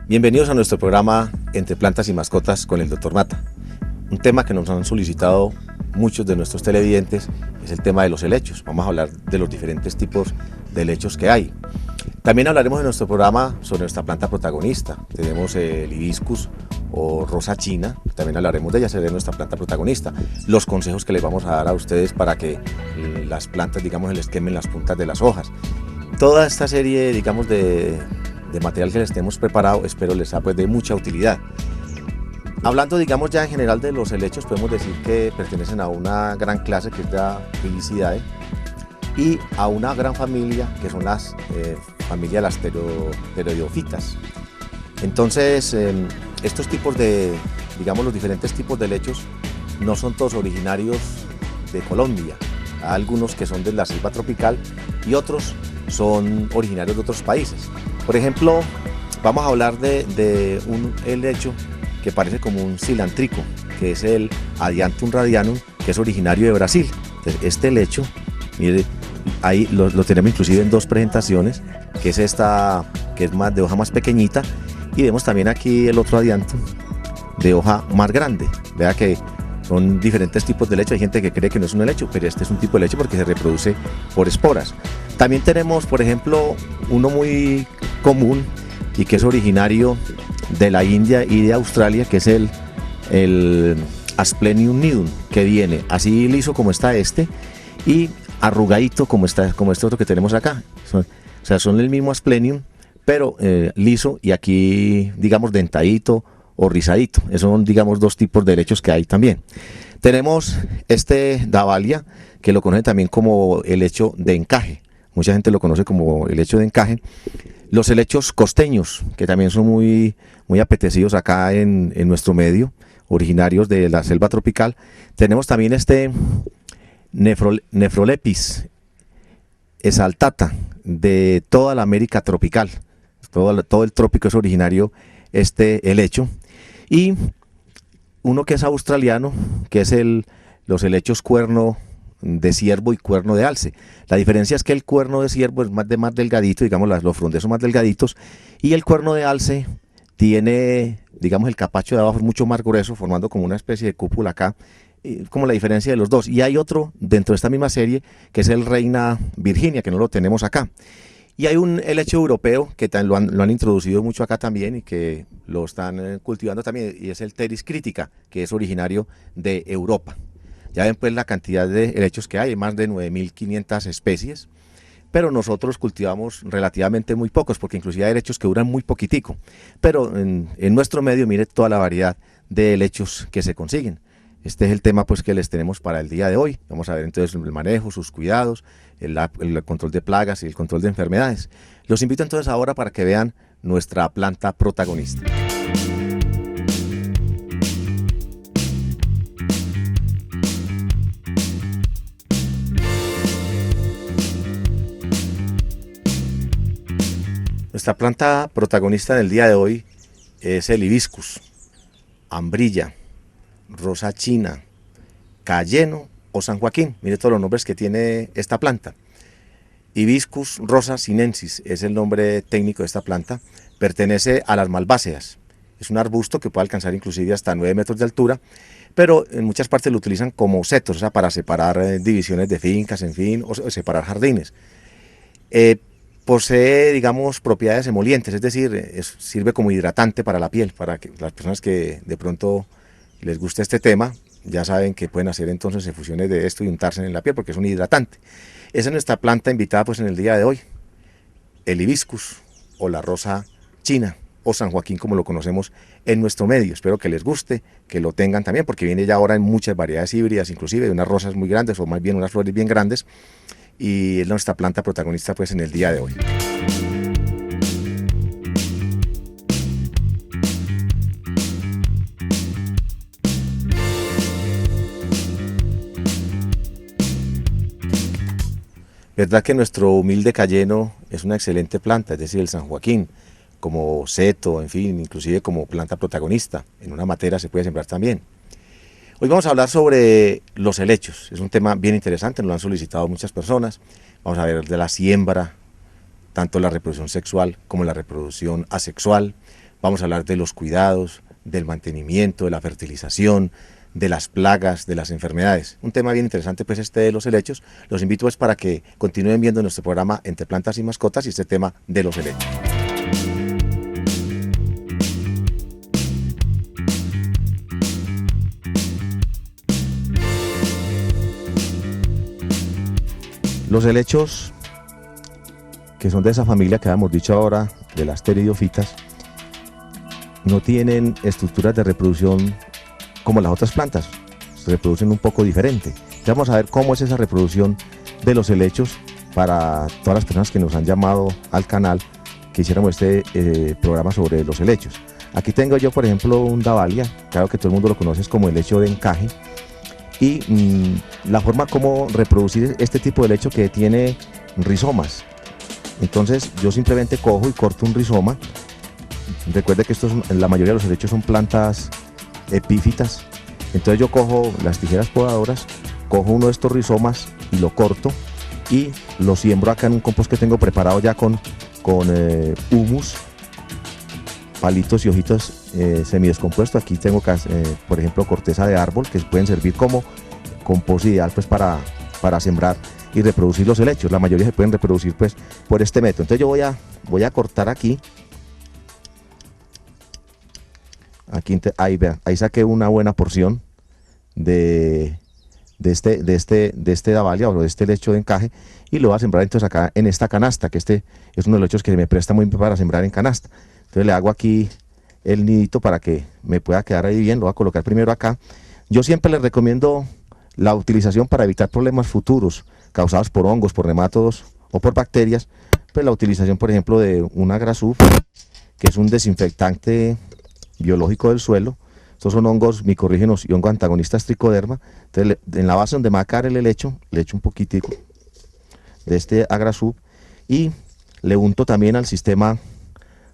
Bienvenidos a nuestro programa Entre Plantas y Mascotas con el Dr. Mata. Un tema que nos han solicitado muchos de nuestros televidentes es el tema de los helechos. Vamos a hablar de los diferentes tipos de helechos que hay. También hablaremos en nuestro programa sobre nuestra planta protagonista. Tenemos el hibiscus o rosa china, también hablaremos de ella, será nuestra planta protagonista. Los consejos que les vamos a dar a ustedes para que las plantas, digamos, les quemen las puntas de las hojas. Toda esta serie, digamos, de material que les tenemos preparado, espero les sea pues de mucha utilidad. Hablando, digamos, ya en general de los helechos, podemos decir que pertenecen a una gran clase que es la Fylicidae y a una gran familia que son las familias de las pteridofitas. Entonces, estos tipos de, digamos, los diferentes tipos de helechos no son todos originarios de Colombia. Hay algunos que son de la selva tropical y otros son originarios de otros países. Por ejemplo, vamos a hablar de un helecho que parece como un cilantrico, que es el Adiantum radianum, que es originario de Brasil. Entonces, este helecho, mire, ahí lo tenemos inclusive en dos presentaciones, que es esta, que es más de hoja más pequeñita, y vemos también aquí el otro Adiantum de hoja más grande. Vea que son diferentes tipos de helecho. Hay gente que cree que no es un helecho, pero este es un tipo de helecho porque se reproduce por esporas. También tenemos, por ejemplo, uno muy común y que es originario de la India y de Australia, que es el Asplenium nidum, que viene así liso como está este y arrugadito como este otro que tenemos acá. Son el mismo Asplenium, pero liso y aquí, digamos, dentadito o rizadito. Esos son, digamos, dos tipos de helechos que hay también. Tenemos este Dahvalia, que lo conocen también como helecho de encaje. Mucha gente lo conoce como helecho de encaje. Los helechos costeños, que también son muy apetecidos acá en nuestro medio, originarios de la selva tropical. Tenemos también este Nephrolepis exaltata, de toda la América tropical. Todo el trópico es originario este helecho. Y uno que es australiano, que es los helechos cuerno de ciervo y cuerno de alce. La diferencia es que el cuerno de ciervo es más delgadito, digamos, los frondes son más delgaditos, y el cuerno de alce tiene, digamos, el capacho de abajo es mucho más grueso, formando como una especie de cúpula acá, como la diferencia de los dos. Y hay otro dentro de esta misma serie, que es el Reina Virginia, que no lo tenemos acá. Y hay un helecho europeo que lo han introducido mucho acá también y que lo están cultivando también, y es el Pteris critica, que es originario de Europa. Ya ven pues la cantidad de helechos que hay más de 9.500 especies, pero nosotros cultivamos relativamente muy pocos, porque inclusive hay helechos que duran muy poquitico. Pero en nuestro medio, mire toda la variedad de helechos que se consiguen. Este es el tema pues que les tenemos para el día de hoy. Vamos a ver entonces el manejo, sus cuidados, el control de plagas y el control de enfermedades. Los invito entonces ahora para que vean nuestra planta protagonista. Nuestra planta protagonista del día de hoy es el hibiscus, ambrilla, rosa china, cayeno o San Joaquín. Mire todos los nombres que tiene esta planta. Hibiscus rosa sinensis es el nombre técnico de esta planta. Pertenece a las malváceas. Es un arbusto que puede alcanzar inclusive hasta 9 metros de altura, pero en muchas partes lo utilizan como setos, o sea, para separar divisiones de fincas, en fin, o separar jardines. Posee, digamos, propiedades emolientes, es decir, sirve como hidratante para la piel, para que las personas que de pronto les guste este tema, ya saben que pueden hacer entonces infusiones de esto y untarse en la piel porque es un hidratante. Esa es nuestra planta invitada pues en el día de hoy, el hibiscus o la rosa china o San Joaquín como lo conocemos en nuestro medio. Espero que les guste, que lo tengan también, porque viene ya ahora en muchas variedades híbridas, inclusive de unas rosas muy grandes o más bien unas flores bien grandes, y es nuestra planta protagonista pues en el día de hoy. Verdad que nuestro humilde cayeno es una excelente planta, es decir, el San Joaquín, como seto, en fin, inclusive como planta protagonista. En una matera se puede sembrar también. Hoy vamos a hablar sobre los helechos. Es un tema bien interesante, nos lo han solicitado muchas personas. Vamos a ver de la siembra, tanto la reproducción sexual como la reproducción asexual. vamos a hablar de los cuidados, del mantenimiento, de la fertilización, de las plagas, de las enfermedades. Un tema bien interesante pues este de los helechos. Los invito pues para que continúen viendo nuestro programa Entre Plantas y Mascotas y este tema de los helechos. Los helechos, que son de esa familia que habíamos dicho ahora, de las pteridófitas, no tienen estructuras de reproducción como las otras plantas, se reproducen un poco diferente. Ya vamos a ver cómo es esa reproducción de los helechos para todas las personas que nos han llamado al canal que hiciéramos este programa sobre los helechos. Aquí tengo yo, por ejemplo, un Davalia, claro que todo el mundo lo conoce como helecho de encaje, y la forma como reproducir este tipo de helecho que tiene rizomas. Entonces yo simplemente cojo y corto un rizoma. Recuerde que la mayoría de los helechos son plantas epífitas. Entonces yo cojo las tijeras podadoras, cojo uno de estos rizomas y lo corto y lo siembro acá en un compost que tengo preparado ya con humus, palitos y hojitas semidescompuestos. Aquí tengo por ejemplo corteza de árbol que pueden servir como compost ideal pues para sembrar y reproducir los helechos. La mayoría se pueden reproducir pues por este método. Entonces yo voy a cortar aquí. Ahí saqué una buena porción de este Davalia o de este helecho de encaje y lo voy a sembrar entonces acá en esta canasta, que este es uno de los helechos que me presta muy bien para sembrar en canasta. Entonces le hago aquí el nidito para que me pueda quedar ahí bien. Lo voy a colocar primero acá. Yo siempre les recomiendo la utilización para evitar problemas futuros causados por hongos, por nematodos o por bacterias. Pues la utilización, por ejemplo, de un Agrasub, que es un desinfectante biológico del suelo. Estos son hongos micorrígenos y hongos antagonistas Tricoderma. Entonces en la base donde me va a caer el helecho, le echo un poquitico de este Agrasub y le unto también al sistema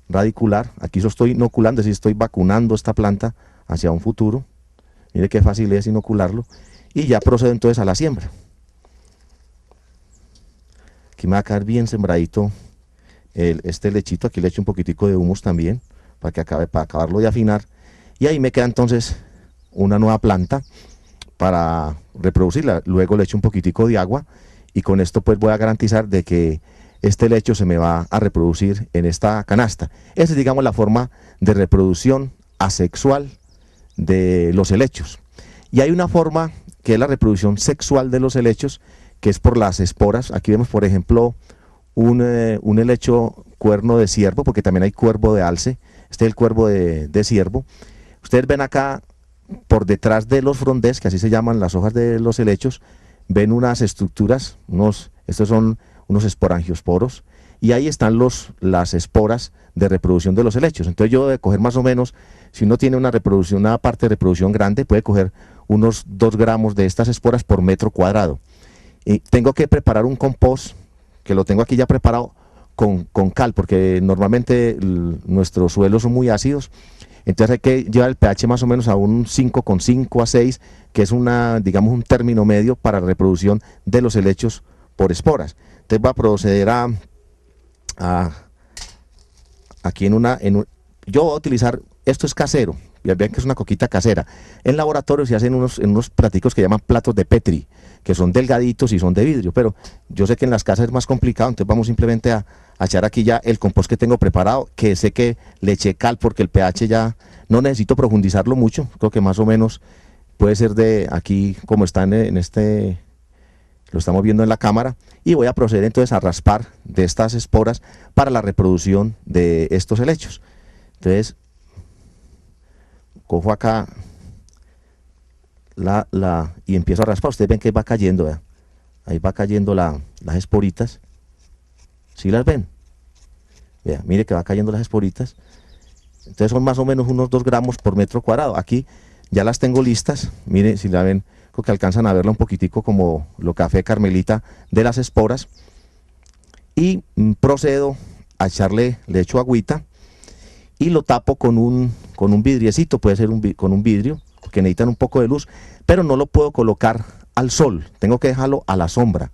radicular. Aquí yo estoy inoculando, es decir, estoy vacunando esta planta hacia un futuro. Mire qué fácil es inocularlo. Y ya procedo entonces a la siembra. Aquí me va a caer bien sembradito este lechito. Aquí le echo un poquitico de humus también para acabarlo de afinar. Y ahí me queda entonces una nueva planta para reproducirla. Luego le echo un poquitico de agua y con esto pues voy a garantizar de que este helecho se me va a reproducir en esta canasta. Esa es, digamos, la forma de reproducción asexual de los helechos. Y hay una forma que es la reproducción sexual de los helechos, que es por las esporas. Aquí vemos, por ejemplo, un helecho cuerno de ciervo, porque también hay cuervo de alce. Este es el cuervo de ciervo. Ustedes ven acá, por detrás de los frondés, que así se llaman las hojas de los helechos, ven unas estructuras, estos son unos esporangiosporos, y ahí están las esporas de reproducción de los helechos. Entonces yo debo coger más o menos, si uno tiene una parte de reproducción grande, puede coger unos 2 gramos de estas esporas por metro cuadrado. Y tengo que preparar un compost, que lo tengo aquí ya preparado, con cal, porque normalmente nuestros suelos son muy ácidos. Entonces hay que llevar el pH más o menos a un 5,5 a 6, que es digamos un término medio para la reproducción de los helechos por esporas. Entonces va a proceder aquí yo voy a utilizar, esto es casero, ya vean que es una coquita casera. En laboratorio se hacen unos platicos que llaman platos de Petri, que son delgaditos y son de vidrio, pero yo sé que en las casas es más complicado, entonces vamos simplemente a echar aquí ya el compost que tengo preparado, que sé que le eché cal porque el pH ya no necesito profundizarlo mucho, creo que más o menos puede ser de aquí como están lo estamos viendo en la cámara, y voy a proceder entonces a raspar de estas esporas para la reproducción de estos helechos. Entonces cojo acá y empiezo a raspar. Ustedes ven que va cayendo, ¿verdad? Ahí va cayendo las esporitas. ¿Sí las ven? Vea, mire que va cayendo las esporitas. Entonces son más o menos unos 2 gramos por metro cuadrado. Aquí ya las tengo listas. Mire, si la ven, creo que alcanzan a verla un poquitico como lo café carmelita de las esporas. Y procedo a le echo agüita y lo tapo con un vidriecito, puede ser con un vidrio, porque necesitan un poco de luz, pero no lo puedo colocar al sol, tengo que dejarlo a la sombra.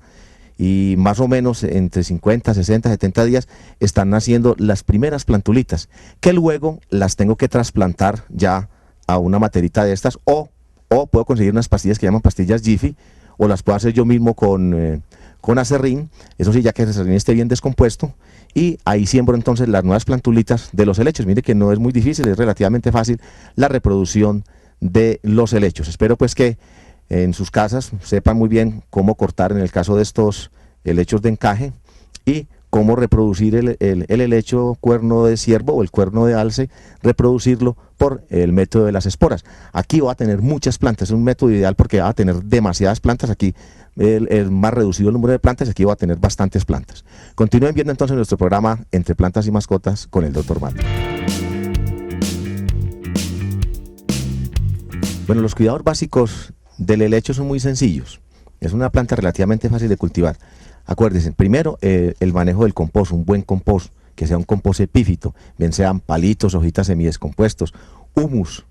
y más o menos entre 50, 60, 70 días están naciendo las primeras plantulitas, que luego las tengo que trasplantar ya a una materita de estas, o puedo conseguir unas pastillas que llaman pastillas Jiffy, o las puedo hacer yo mismo con acerrín, eso sí, ya que el acerrín esté bien descompuesto, y ahí siembro entonces las nuevas plantulitas de los helechos. Mire que no es muy difícil, es relativamente fácil la reproducción de los helechos. Espero pues que en sus casas sepan muy bien cómo cortar en el caso de estos helechos de encaje y cómo reproducir el helecho cuerno de ciervo o el cuerno de alce, reproducirlo por el método de las esporas. Aquí va a tener muchas plantas, es un método ideal porque va a tener demasiadas plantas. Aquí el más reducido el número de plantas, aquí va a tener bastantes plantas. Continúen viendo entonces nuestro programa Entre Plantas y Mascotas con el Dr. Mata. Bueno, los cuidados básicos del helecho son muy sencillos. Es una planta relativamente fácil de cultivar. Acuérdense, primero el manejo del compost, un buen compost, que sea un compost epífito, bien sean palitos, hojitas semidescompuestos, humus,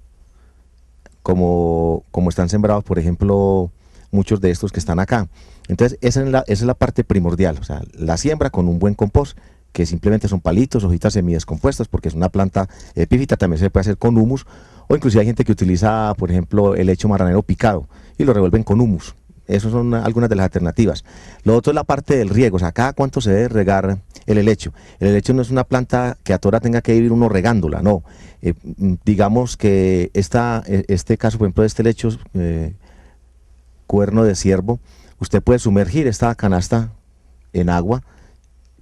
como están sembrados, por ejemplo, muchos de estos que están acá. Entonces, esa es la parte primordial, o sea, la siembra con un buen compost, que simplemente son palitos, hojitas semidescompuestas, porque es una planta epífita, también se puede hacer con humus, o inclusive hay gente que utiliza, por ejemplo, el helecho marranero picado, y lo revuelven con humus. Esas son algunas de las alternativas. Lo otro es la parte del riego, o sea, cada cuánto se debe regar el helecho. El helecho no es una planta que a toda hora tenga que vivir uno regándola, no. Digamos que este caso, por ejemplo, de este helecho cuerno de ciervo, usted puede sumergir esta canasta en agua,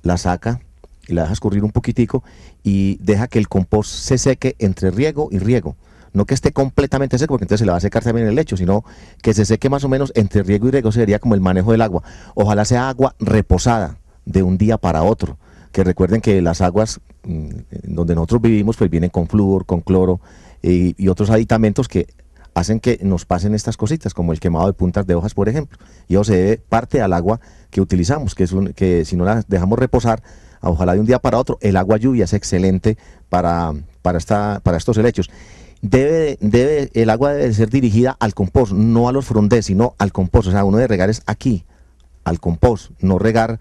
la saca y la deja escurrir un poquitico y deja que el compost se seque entre riego y riego. No que esté completamente seco, porque entonces se le va a secar también el helecho, sino que se seque más o menos entre riego y riego. Sería como el manejo del agua. Ojalá sea agua reposada de un día para otro, que recuerden que las aguas donde nosotros vivimos pues vienen con flúor, con cloro y otros aditamentos que hacen que nos pasen estas cositas, como el quemado de puntas de hojas, por ejemplo. Y eso se debe parte al agua que utilizamos, que si no la dejamos reposar, ojalá de un día para otro. El agua lluvia es excelente para estos helechos. El agua debe ser dirigida al compost, no a los frondés, sino al compost. O sea, uno debe regar es aquí, al compost, no regar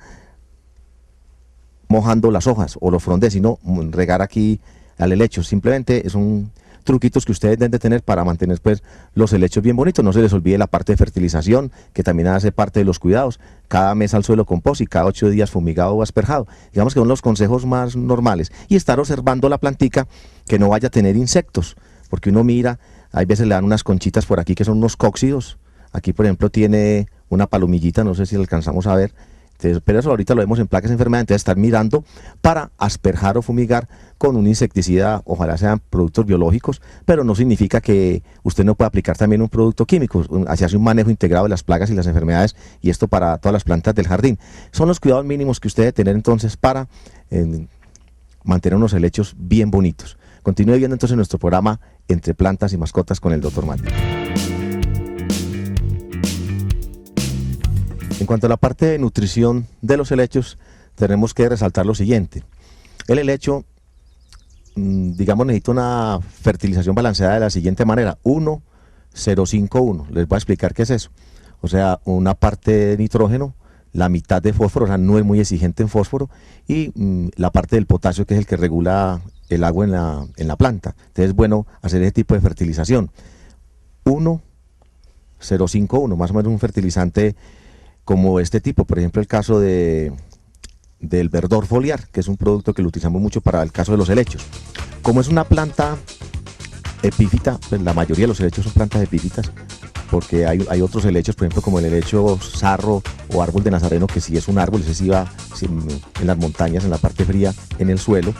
mojando las hojas o los frondés, sino regar aquí al helecho. Simplemente son truquitos que ustedes deben de tener para mantener pues los helechos bien bonitos. No se les olvide la parte de fertilización, que también hace parte de los cuidados. Cada mes al suelo compost y cada 8 días fumigado o asperjado. Digamos que son los consejos más normales. Y estar observando la plantica, que no vaya a tener insectos. Porque uno mira, hay veces le dan unas conchitas por aquí que son unos cóccidos. Aquí, por ejemplo, tiene una palomillita, no sé si la alcanzamos a ver. Entonces, pero eso ahorita lo vemos en placas de enfermedad. Entonces, estar mirando para asperjar o fumigar con un insecticida, ojalá sean productos biológicos, pero no significa que usted no pueda aplicar también un producto químico. Así hace un manejo integrado de las plagas y las enfermedades, y esto para todas las plantas del jardín. Son los cuidados mínimos que usted debe tener entonces para mantener unos helechos bien bonitos. Continúe viendo entonces nuestro programa Entre Plantas y Mascotas con el Dr. Mata. En cuanto a la parte de nutrición de los helechos, tenemos que resaltar lo siguiente. El helecho, digamos, necesita una fertilización balanceada de la siguiente manera: 1-0-5-1. Les voy a explicar qué es eso. O sea, una parte de nitrógeno, la mitad de fósforo, o sea, no es muy exigente en fósforo, y la parte del potasio, que es el que regula el agua en la planta. Entonces es bueno hacer ese tipo de fertilización. 1-0-5-1, más o menos un fertilizante como este tipo, por ejemplo el caso del verdor foliar, que es un producto que lo utilizamos mucho para el caso de los helechos. Como es una planta epífita, pues la mayoría de los helechos son plantas epífitas, porque hay otros helechos, por ejemplo como el helecho sarro o árbol de nazareno, que sí es un árbol, ese sí va en las montañas, en la parte fría, en el suelo.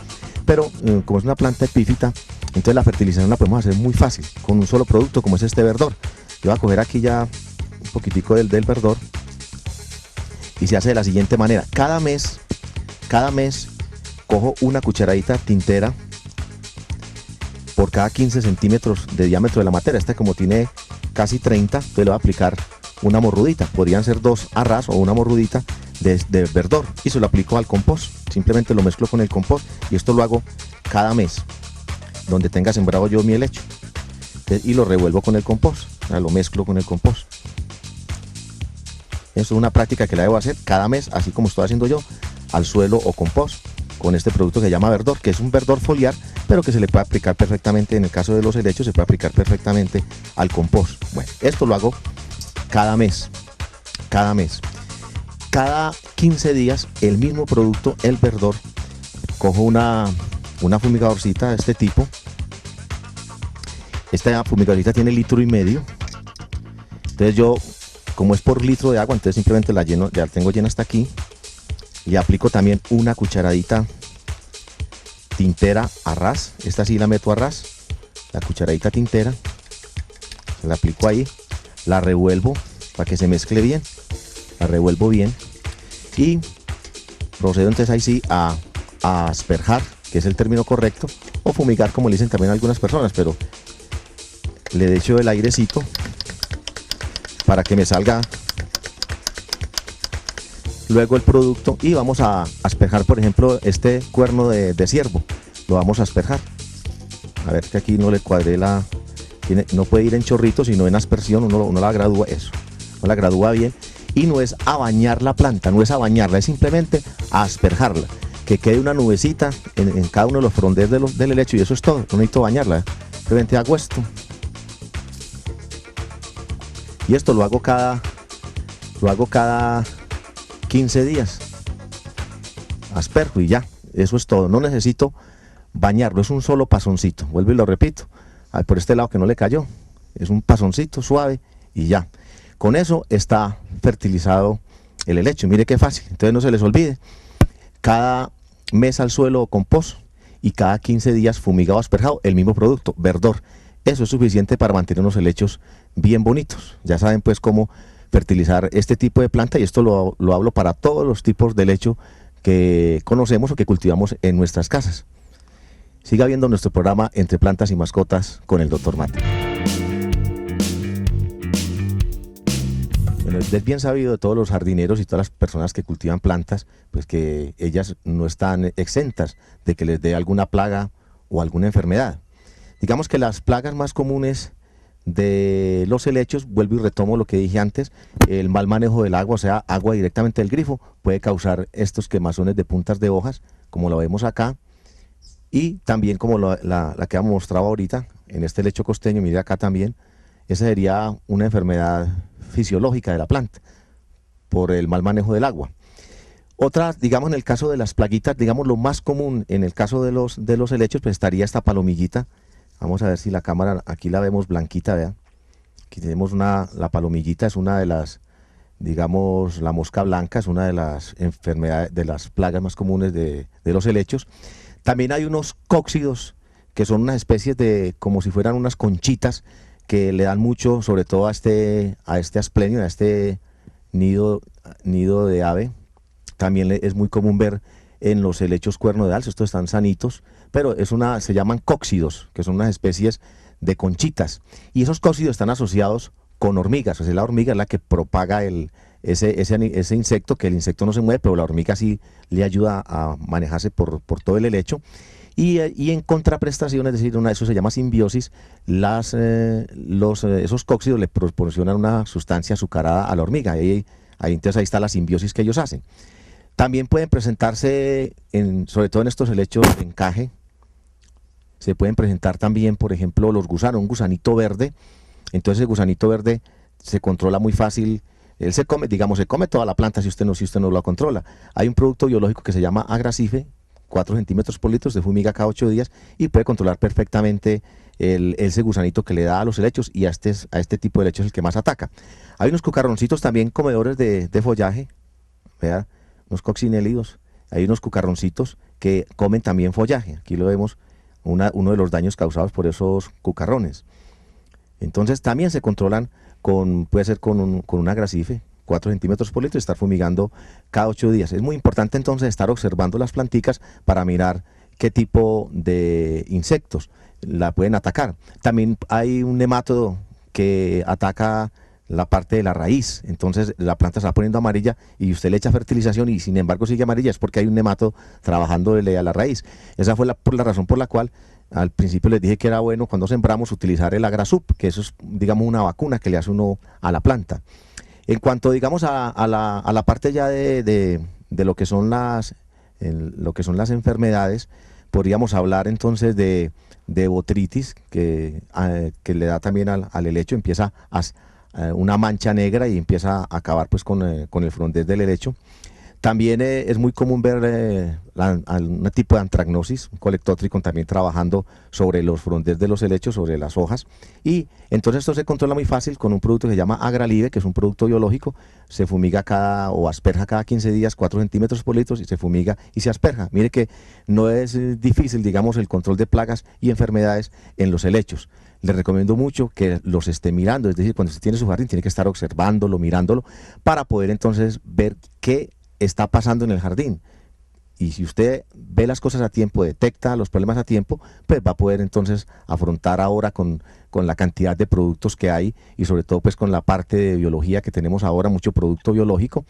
Pero como es una planta epífita, entonces la fertilización la podemos hacer muy fácil, con un solo producto como es este verdor. Yo voy a coger aquí ya un poquitico del verdor, y se hace de la siguiente manera. Cada mes cojo una cucharadita tintera por cada 15 centímetros de diámetro de la materia. Esta, como tiene casi 30, entonces le voy a aplicar una morrudita. Podrían ser 2 a ras o una morrudita de verdor, y se lo aplico al compost. Simplemente lo mezclo con el compost, y esto lo hago cada mes donde tenga sembrado yo mi helecho, y lo revuelvo con el compost, o sea, lo mezclo con el compost. Eso es una práctica que la debo hacer cada mes, así como estoy haciendo yo, al suelo o compost, con este producto que se llama Verdor, que es un verdor foliar, pero que se le puede aplicar perfectamente, en el caso de los helechos, se puede aplicar perfectamente al compost. Bueno, esto lo hago cada mes, cada mes. Cada 15 días, el mismo producto, el Verdor, cojo una fumigadorcita de este tipo. Esta fumigadorcita tiene 1,5 litros. Entonces yo, como es por litro de agua, entonces simplemente la lleno, ya la tengo llena hasta aquí. Le aplico también una cucharadita tintera a ras. Esta sí la meto a ras. La cucharadita tintera. La aplico ahí. La revuelvo para que se mezcle bien. La revuelvo bien. Y procedo entonces ahí sí a asperjar, que es el término correcto. O fumigar, como le dicen también algunas personas. Pero le echo el airecito para que me salga luego el producto, y vamos a asperjar, por ejemplo, este cuerno de ciervo, lo vamos a asperjar. A ver que aquí no le cuadré no puede ir en chorritos, sino en aspersión, uno la gradúa, eso, uno la gradúa bien, y no es a bañar la planta, no es a bañarla, es simplemente a asperjarla, que quede una nubecita en cada uno de los frondes del helecho, y eso es todo, no necesito bañarla, simplemente hago esto. Y esto lo hago cada 15 días. Asperjo y ya, eso es todo. No necesito bañarlo, es un solo pasoncito. Vuelvo y lo repito. Por este lado que no le cayó. Es un pasoncito suave y ya. Con eso está fertilizado el helecho. Mire qué fácil. Entonces no se les olvide. Cada mes al suelo o compost, y cada 15 días fumigado, asperjado, el mismo producto, Verdor. Eso es suficiente para mantener unos helechos bien bonitos. Ya saben pues cómo fertilizar este tipo de planta, y esto lo hablo para todos los tipos de helecho que conocemos o que cultivamos en nuestras casas. Siga viendo nuestro programa Entre Plantas y Mascotas con el Dr. Mata. Bueno, es bien sabido de todos los jardineros y todas las personas que cultivan plantas, pues que ellas no están exentas de que les dé alguna plaga o alguna enfermedad. Digamos que las plagas más comunes de los helechos, vuelvo y retomo lo que dije antes, el mal manejo del agua, o sea, agua directamente del grifo, puede causar estos quemazones de puntas de hojas, como lo vemos acá, y también como la que hemos mostrado ahorita, en este helecho costeño, mire acá también, esa sería una enfermedad fisiológica de la planta, por el mal manejo del agua. Otra, digamos, en el caso de las plaguitas, digamos, lo más común en el caso de los helechos, pues estaría esta palomillita. Vamos a ver si la cámara, aquí la vemos blanquita, vean. Aquí tenemos la palomillita, es una de las, digamos, la mosca blanca, es una de las enfermedades, de las plagas más comunes de los helechos. También hay unos cóccidos, que son unas especies de, como si fueran unas conchitas, que le dan mucho, sobre todo a este asplenio, a este nido de ave. También es muy común ver en los helechos cuerno de alce, estos están sanitos, pero se llaman cóccidos, que son unas especies de conchitas, y esos cóccidos están asociados con hormigas. O sea, la hormiga es la que propaga ese insecto, que el insecto no se mueve, pero la hormiga sí le ayuda a manejarse por todo el helecho. Y en contraprestación, es decir, eso se llama simbiosis, esos cóccidos le proporcionan una sustancia azucarada a la hormiga, entonces ahí está la simbiosis que ellos hacen. También pueden presentarse, sobre todo en estos helechos de encaje, se pueden presentar también, por ejemplo, los gusanos, un gusanito verde. Entonces el gusanito verde se controla muy fácil, él se come toda la planta si usted no lo controla. Hay un producto biológico que se llama Agracife, 4 centímetros por litro, se fumiga cada 8 días y puede controlar perfectamente ese gusanito que le da a los helechos, y a este tipo de helechos es el que más ataca. Hay unos cucarroncitos también comedores de follaje, ¿verdad? Unos coccinélidos, hay unos cucarroncitos que comen también follaje. Aquí lo vemos, uno de los daños causados por esos cucarrones. Entonces también se controlan puede ser con un Agracife, 4 centímetros por litro, y estar fumigando cada 8 días. Es muy importante entonces estar observando las planticas para mirar qué tipo de insectos la pueden atacar. También hay un nemátodo que ataca la parte de la raíz, entonces la planta se va poniendo amarilla y usted le echa fertilización y sin embargo sigue amarilla, es porque hay un nemátodo trabajándole a la raíz. Esa fue la razón por la cual al principio les dije que era bueno cuando sembramos utilizar el Agrasup, que eso es, digamos, una vacuna que le hace uno a la planta. En cuanto, digamos, a la parte ya de lo que son lo que son las enfermedades, podríamos hablar entonces de botritis, que le da también al helecho, empieza una mancha negra y empieza a acabar pues con el frondés del helecho. También es muy común ver un tipo de antracnosis, un colectótrico también trabajando sobre los frondes de los helechos, sobre las hojas. Y entonces esto se controla muy fácil con un producto que se llama Agralive, que es un producto biológico. Se fumiga o asperja cada 15 días 4 centímetros por litro y se fumiga y se asperja. Mire que no es difícil, digamos, el control de plagas y enfermedades en los helechos. Les recomiendo mucho que los esté mirando, es decir, cuando usted tiene su jardín tiene que estar observándolo, mirándolo, para poder entonces ver qué está pasando en el jardín. Y si usted ve las cosas a tiempo, detecta los problemas a tiempo, pues va a poder entonces afrontar ahora con la cantidad de productos que hay y sobre todo pues con la parte de biología que tenemos ahora, mucho producto biológico.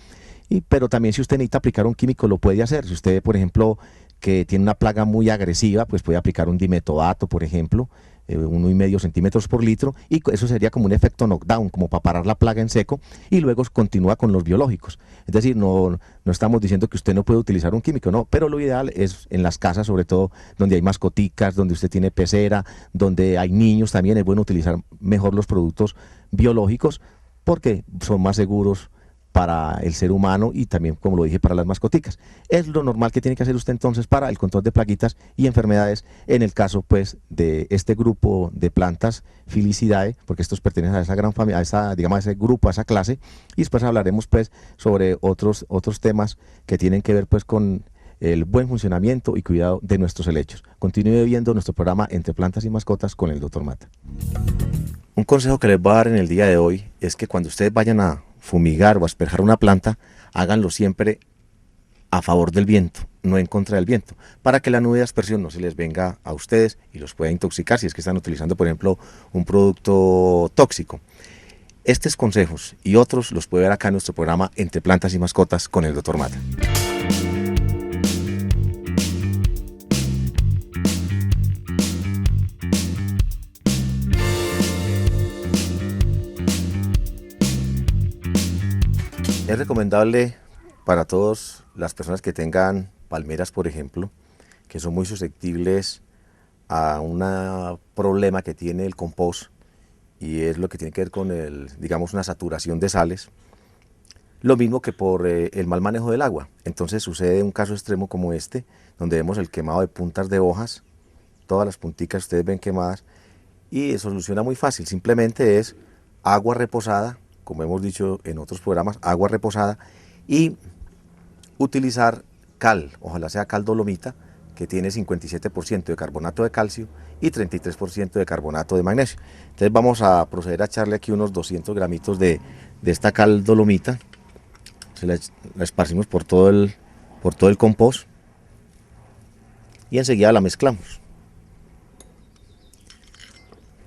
Pero también si usted necesita aplicar un químico lo puede hacer. Si usted, por ejemplo, que tiene una plaga muy agresiva, pues puede aplicar un dimetoato, por ejemplo, 1,5 centímetros por litro, y eso sería como un efecto knockdown, como para parar la plaga en seco, y luego continúa con los biológicos. Es decir, no estamos diciendo que usted no puede utilizar un químico, no, pero lo ideal es en las casas, sobre todo donde hay mascoticas, donde usted tiene pecera, donde hay niños, también es bueno utilizar mejor los productos biológicos porque son más seguros para el ser humano y también, como lo dije, para las mascoticas. Es lo normal que tiene que hacer usted entonces para el control de plaguitas y enfermedades en el caso pues de este grupo de plantas Filicidae, porque estos pertenecen a esa gran familia, digamos, a ese grupo, a esa clase, y después hablaremos pues sobre otros temas que tienen que ver pues con el buen funcionamiento y cuidado de nuestros helechos. Continúe viendo nuestro programa Entre Plantas y Mascotas con el Dr. Mata. Un consejo que les voy a dar en el día de hoy es que cuando ustedes vayan a fumigar o asperjar una planta, háganlo siempre a favor del viento, no en contra del viento, para que la nube de aspersión no se les venga a ustedes y los pueda intoxicar si es que están utilizando, por ejemplo, un producto tóxico. Estos consejos y otros los puede ver acá en nuestro programa Entre Plantas y Mascotas con el Dr. Mata. Es recomendable para todas las personas que tengan palmeras, por ejemplo, que son muy susceptibles a un problema que tiene el compost, y es lo que tiene que ver con digamos, una saturación de sales, lo mismo que por el mal manejo del agua. Entonces sucede un caso extremo como este, donde vemos el quemado de puntas de hojas, todas las punticas ustedes ven quemadas, y soluciona muy fácil, simplemente es agua reposada, como hemos dicho en otros programas, agua reposada, y utilizar cal, ojalá sea cal dolomita, que tiene 57% de carbonato de calcio y 33% de carbonato de magnesio. Entonces vamos a proceder a echarle aquí unos 200 gramitos de esta cal dolomita, la esparcimos por todo el compost y enseguida la mezclamos.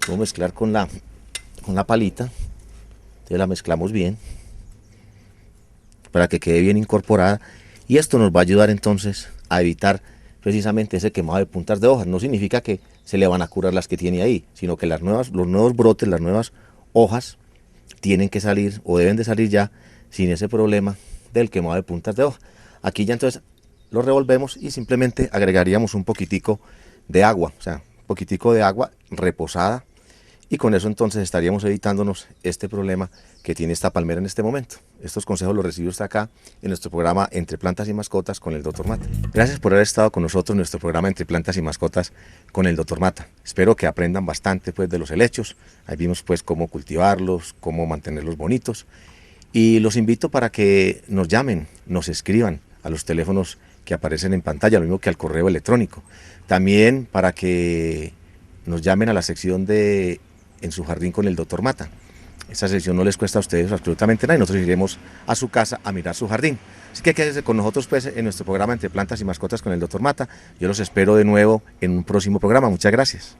Vamos a mezclar con la palita. Entonces la mezclamos bien para que quede bien incorporada, y esto nos va a ayudar entonces a evitar precisamente ese quemado de puntas de hojas. No significa que se le van a curar las que tiene ahí, sino que los nuevos brotes, las nuevas hojas tienen que salir o deben de salir ya sin ese problema del quemado de puntas de hoja. Aquí ya entonces lo revolvemos y simplemente agregaríamos un poquitico de agua, o sea, un poquitico de agua reposada, y con eso entonces estaríamos evitándonos este problema que tiene esta palmera en este momento. Estos consejos los recibe usted acá en nuestro programa Entre Plantas y Mascotas con el Dr. Mata. Gracias por haber estado con nosotros en nuestro programa Entre Plantas y Mascotas con el Dr. Mata. Espero que aprendan bastante pues de los helechos. Ahí vimos pues cómo cultivarlos, cómo mantenerlos bonitos. Y los invito para que nos llamen, nos escriban a los teléfonos que aparecen en pantalla, lo mismo que al correo electrónico. También para que nos llamen a la sección de En su jardín con el Dr. Mata. Esa sección no les cuesta a ustedes absolutamente nada y nosotros iremos a su casa a mirar su jardín. Así que quédense con nosotros pues en nuestro programa Entre Plantas y Mascotas con el Dr. Mata. Yo los espero de nuevo en un próximo programa. Muchas gracias.